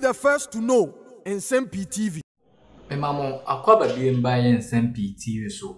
the first to know Nsem-Pii TV. Mamo akwaba bien by Nsem-Pii TV so.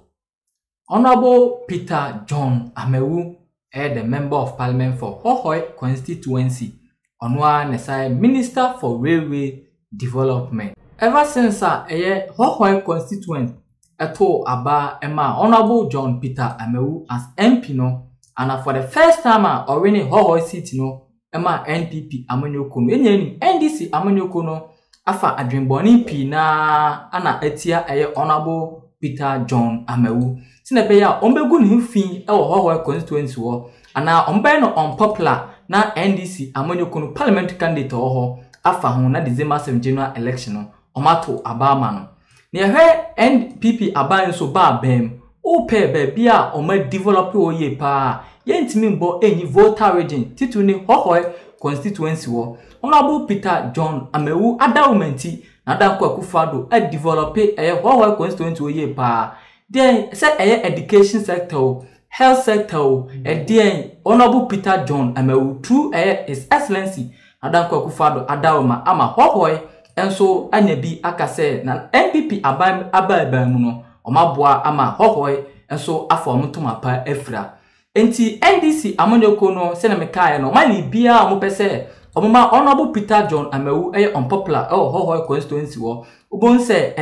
Honorable Peter John Amewu, the Member of Parliament for Hohoe constituency, Onwa Nesai Minister for Railway Development. Ever since Hohoe constituent eto aba ema Honorable John Peter Amewu as MP no, and for the first time already Hohoe seat no, ema NPP Amanyoko no, NDC Amanyoko no, afa adwenboni pi na ana etia Honorable Peter John Amewu. Sinepe ya ombegu ni fi Hohoe constituency wo, ana ombe no unpopular na NDC Amanyoko no parliament candidate ho afa ho na December 7 general election omato abama no. Nehe NPP aban so ba bem ope bebia oma develop oye pa yentimi mbo enyi voter region titu ni Hohoe constituency wo. Honorable Peter John Amewu adawmenti na danko akufado e develop Hohoe constituency oye pa. Then say education sector, health sector, then Honorable Peter John Amewu through His Excellency na danko akufado adawma ama Hohoe enso anyabi akase na NPP aban mu no omaboa ama Hohoe enso afọ mtoma pa efra enti NDC Amanyoko no se na mekae no mali bia omopese omoma Honorable Peter John Amewu unpopular Hohoe constituency wo ubon se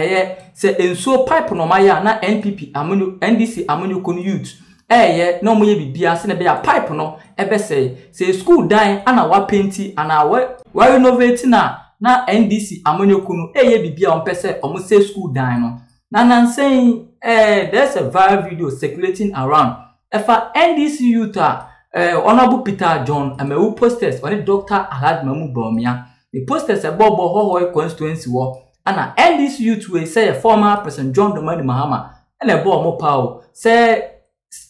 se enso pipe no maya na NDC Amanyoko no youth na omoye bibia se na be ya pipe no ebese se school dan ana wa painti ana wa renovate na NDC Amanyoko no bibia ompese omuse school dan no na saying there's a viral video circulating around if NDC youth Honorable Peter John Amewu posters on Dr. Ahad Mamu Bomia the posters bobo Hohoe constituency wo ana NDC youth we say former President John Domani Mahama and a bo mo pao say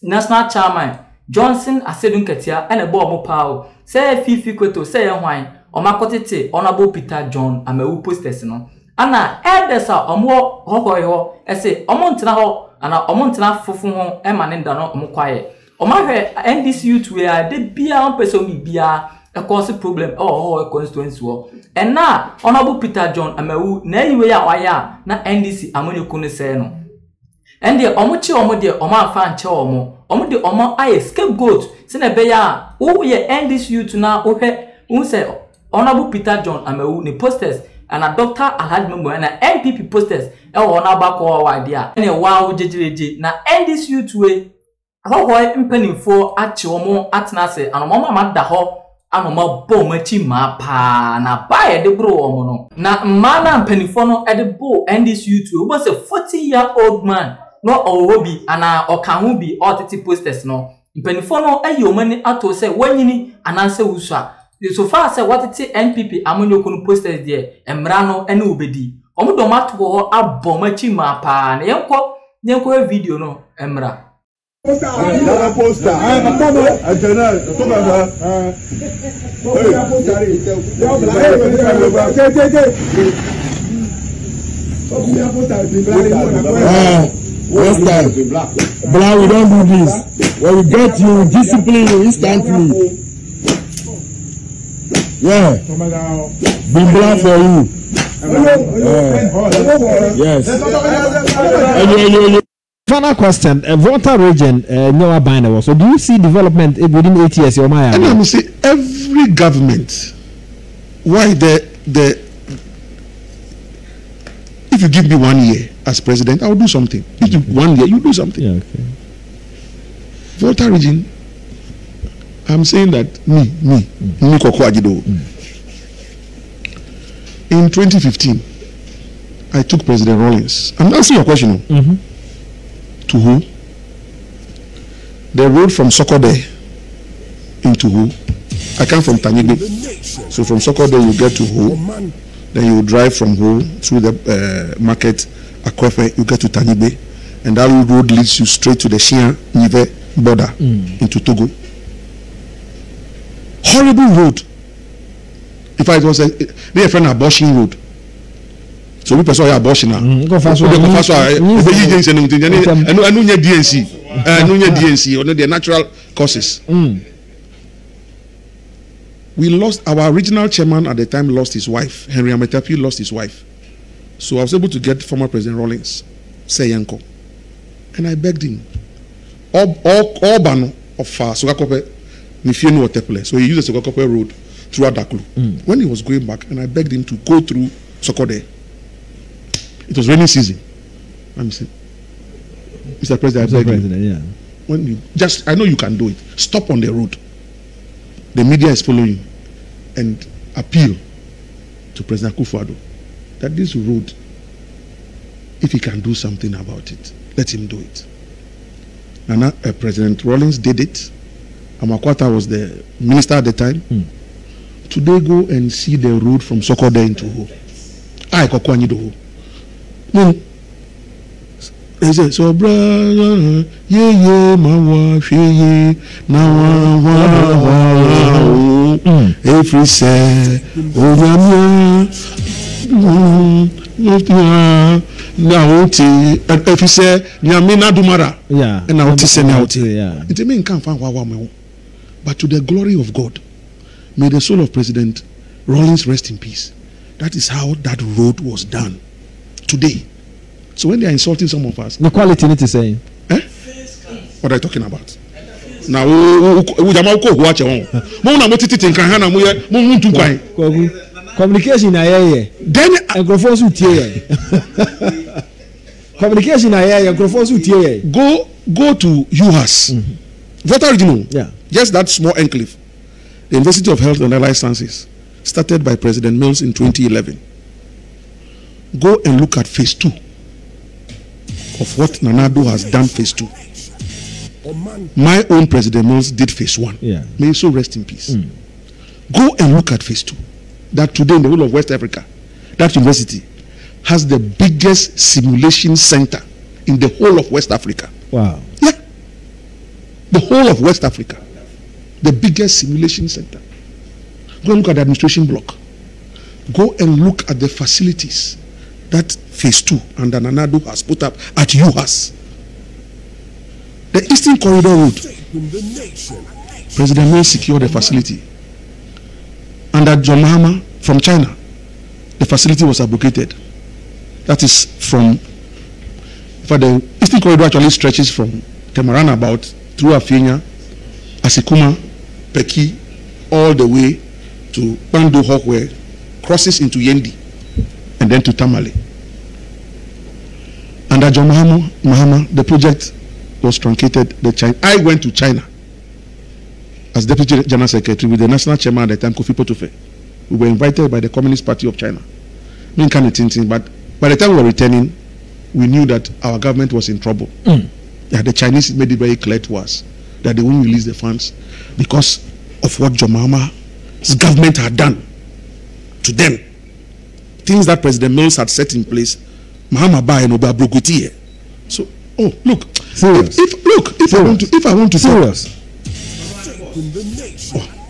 national chairman Johnson Asedun Ketia and a bo mo pao say Fifi Kweto say hwan omakotete Honorable Peter John Amewu posters no ana edesa omo Hohoe ho ese omontina ho ana omontina fufu ho emanenda no omkwaye omahwe NDC youth we de bia person mi bia a cause problem Hohoe constituency wo and na Honorable Peter John Amewu na yiwe ya waya na NDC Amanyoko no se no ende omochi omode omafa nche omode omo aye scapegoat se na be ya wo ye NDC youth na ohwe unse Honorable Peter John Amewu ni posters and a Dr. Ahad Membo and NPP posters na bako wa dia ene wa jejereje na NDC youth we Hohoe mpanimfo achi omo atnase anomama madda ho anoma bo machi ma pa na bae de bro omo no na mana mpanimfo no e de bo NDC youth we was a 40-year-old man no owobi ana okahu bi otiti posters no mpanimfo no ayomani ato se wanyini ananse wusua so far say what it NPP Amanyoko no posters there emra no ene obedi omo do mato ho abomachi ma pa na yenko video no emra poster Black, we don't do this. When we get you, discipline you instantly. Yeah, be black for you. Yes. Final question: Volta region, no abandon. So, do you see development within 8 years? Or my? And I say every government. Why the if you give me 1 year as president, I will do something. If you 1 year, you do something. Yeah, okay. Volta region. I'm saying that in 2015, I took President Rawlings. I'm answering your question. To who? The road from Sokode into who? I come from Tanigbe. So from Sokode you get to who? Then you drive from who through the market, Akwefe, you get to Tanigbe. And that road leads you straight to the Shia-Nive border into Togo. Horrible road. If I was a friend abortion road. So we person abortion now. Go fast. DNC or the natural causes. We lost our original chairman at the time. Lost his wife. Henry Nsem-Pii lost his wife. So I was able to get former President Rawlings, say Yanko, and I begged him. All Bano of Sogakope, Nifienu Oteple. So he used the Sogakope road through Adaklu. When he was going back, and I begged him to go through Sokode. It was rainy season. I'm saying, Mr. President, I beg you. Yeah. When you just, I know you can do it. Stop on the road. The media is following, and appeal to President Akufo-Addo that this road, if he can do something about it, let him do it. And President Rawlings did it. Amakwata was the minister at the time. Today, go and see the road from Sokode into Hohoe. I Kokwanyi do Hohoe. No. He said, so brother, yeah, my wife, yeah, now, every say, oh, now, if he say, Yamina Dumara, yeah, and now say, now, yeah, it may come from Wawa, but to the glory of God, may the soul of President Rawlings rest in peace. That is how that road was done today. So when they are insulting some of us, the quality need to say, what are you talking about? Now, communication then communication go to UHAS. Voter Regional. Yeah. Just that small enclave. The University of Health and Allied Sciences, started by President Mills in 2011. Go and look at phase 2 of what Nana Addo has done phase 2. My own President Mills did phase 1. Yeah. May he so rest in peace. Go and look at phase 2. That today in the whole of West Africa, that university has the biggest simulation center in the whole of West Africa. Wow. Yeah. The whole of West Africa. The biggest simulation center. Go and look at the administration block. Go and look at the facilities that phase 2 and Nana Addo has put up at UHAS. The Eastern Corridor Road. President Mills secured the facility. And at John Mahama from China, the facility was abrogated. That is from, for the Eastern Corridor actually stretches from Temarana about through Afienya, Asikuma, Peki, all the way to Bando Hohoe, crosses into Yendi, and then to Tamale. And at John Mahama, the project was truncated. I went to China as Deputy General Secretary with the National Chairman at the time, Kofi Potofe. We were invited by the Communist Party of China. But by the time we were returning, we knew that our government was in trouble. Yeah, the Chinese made it very clear to us that they won't release the funds because of what John Mahama's government had done to them. Things that President Mills had set in place. Mahama Ba and Oba Broguti. So, oh, look. Serious. If I want to serious.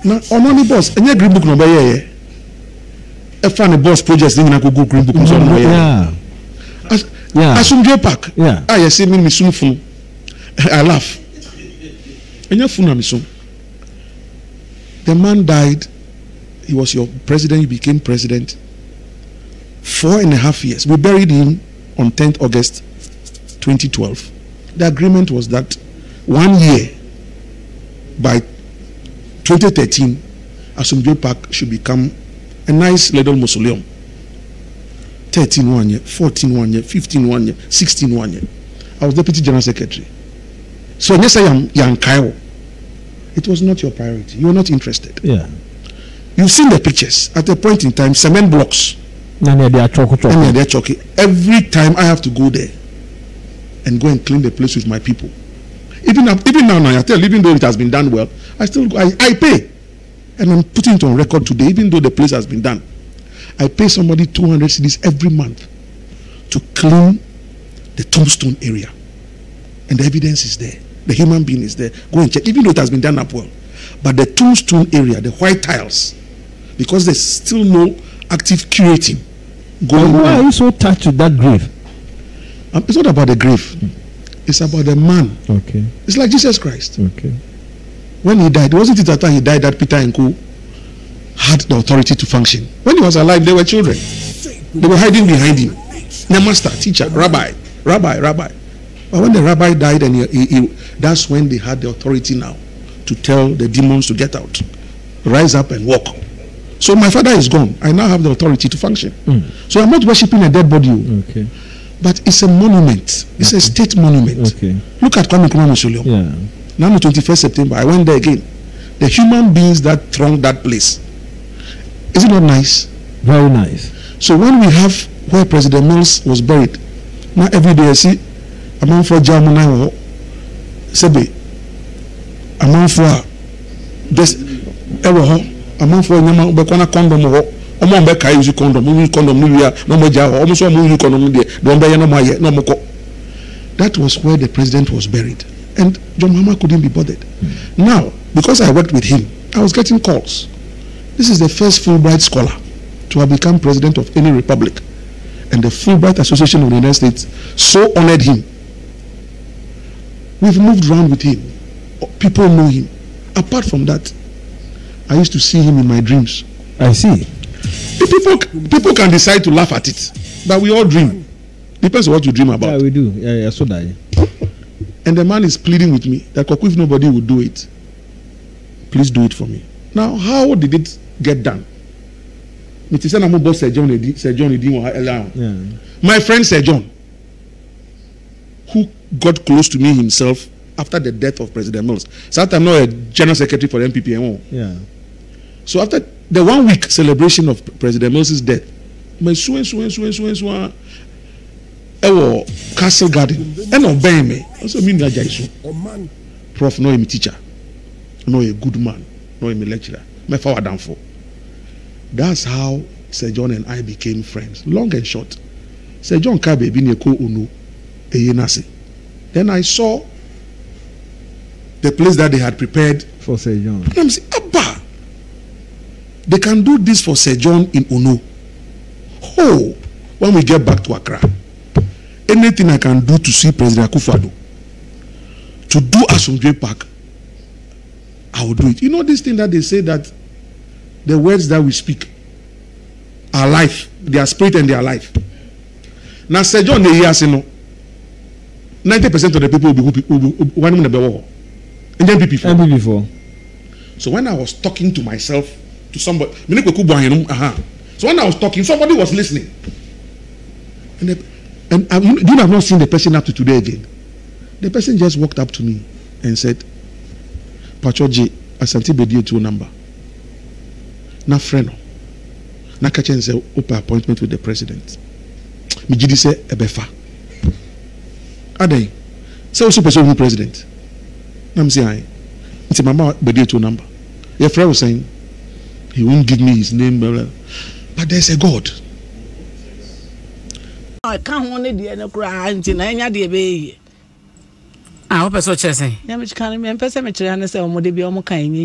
Now, on only boss, and your green book number here. If I boss projects, then I go green book. Yeah. Asumdwe Park. Yeah. I see me misum. I laugh. And your phone misum. The man died. He was your president. You became president. 4.5 years. We buried him on 10th August 2012. The agreement was that 1 year by 2013, Asumdwe Park should become a nice little mausoleum. 13 1 year, 14 1 year, 15 1 year, 16 1 year. I was Deputy General Secretary. So yes, I am Yang Kyle. It was not your priority. You were not interested. Yeah. You've seen the pictures. At a point in time, cement blocks. Every time I have to go there and go and clean the place with my people. Even now, I tell, even though it has been done well, I still go, I pay. And I'm putting it on record today, even though the place has been done. I pay somebody 200 cedis every month to clean the tombstone area. And the evidence is there. The human being is there. Go and check, even though it has been done up well. But the tombstone area, the white tiles, because there's still no active curating going on. Why are you so touched with that grave? It's not about the grave. It's about the man. Okay. It's like Jesus Christ. Okay. When he died, wasn't it after he died that Peter and Co had the authority to function. When he was alive, they were children. They were hiding behind him. The master, teacher, rabbi. But when the rabbi died, and that's when they had the authority now to tell the demons to get out, rise up and walk. So my father is gone. I now have the authority to function. So I'm not worshiping a dead body. Okay. But it's a monument. It's a state monument. Okay. Look at Kwame Nkrumah Mausoleum. Yeah. Now on the 21st September, I went there again. The human beings that thronged that place. Is it not nice? Very nice. So when we have where President Mills was buried, now every day I see a man for Jamuna Sebe, a man for this ever a man for Yama Bekwana condom or Omo Beka use condom, use condom, no more Java, almost moving condom there, don't buy no more yet, no more. That was where the president was buried. And John Mahama couldn't be bothered. Now, because I worked with him, I was getting calls. This is the first Fulbright scholar to have become president of any republic. And the Fulbright Association of the United States so honored him. We've moved around with him. People know him. Apart from that, I used to see him in my dreams. I see. People can decide to laugh at it, but we all dream. Depends on what you dream about. Yeah, we do. Yeah, so that. And the man is pleading with me that if nobody would do it, please do it for me. Now, how did it get done? My friend Sir John, who got close to me himself after the death of President Mills. So I'm not a general secretary for the NPP. Yeah. So after the 1 week celebration of President Mills' death, my Castle Garden, and obey me. Also mean that Prof, no, I'm a teacher, no, a good man, no, I'm a lecturer. My father down for. That's how Sir John and I became friends. Long and short. Sir John Kabe being a co-unu, a yenasi. Then I saw the place that they had prepared for Sir John. And I'm saying, Abba, they can do this for Sir John in Ono. Oh, when we get back to Accra, anything I can do to see President Akufo-Addo, to do Asomdwe Park, I will do it. You know this thing that they say that the words that we speak are life, their spirit and their life. Now, Sir John, they hear, 90% of the people will be one in the war. And then MP4. So when I was talking to myself, to somebody, so when I was talking, somebody was listening. And I have not seen the person up to today again. The person just walked up to me and said, Pachoji, Asante Bedie to number. Na friend. Na kachen say open appointment with the president. Mi jidi say ebefa. Adai. Say also person president. Na me say it's mama Bedie to number. Your friend was saying he won't give me his name, but there's a God. I can't only do any crying in any day. I hope so, Chessy. Damage can't be a person, and say, what be almost kind,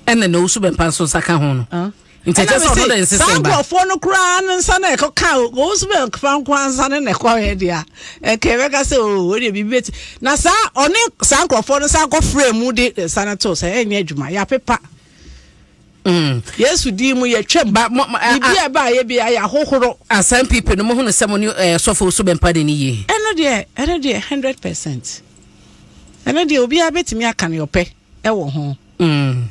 and the no super pencil Sakahono. In Texas, phone crying and son, a cow goes milk, found one son and a quiet dear. And Quebec, so would you be bit? Now, sir, on it, Sanko for the Sanko frame, moody, Sanatos, and edge my papa. Yes, we deem we a chip, but I buy a Hohoe, and some people, the moment someone you so for so pardon ye. And dear, 100%. And dear will be a bit me, I can your pay. Home.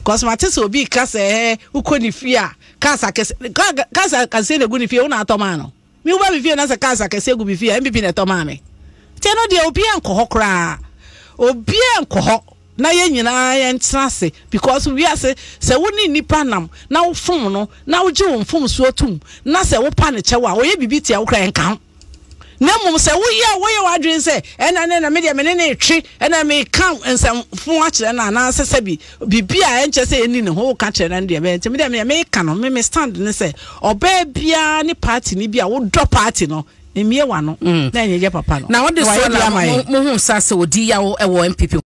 Cause my test will be Cassa, who couldn't fear. Casa can say the good if you own a tomano. Me will be fear as a casa can say good if you MVP at Tomame. Tell no dear Obianco Hokra. Obianco. Na yen and trase because we are say woni nipa nam na fom no na wo je fom so tum na se wo pa ne chewa wo ye bibiti a wo kra enkan na mum se wo ye wadwen se ena na me de me ne twi ena me kan ensam fon a kire na na sese bibi a enche se eni ne ho ka kire na de be me de me kan no me stand ne se oba bia ni party ni bia wo do party no emie wa no na enye papa no na wo de so na mo hu sa se odi ya wo e wo MPP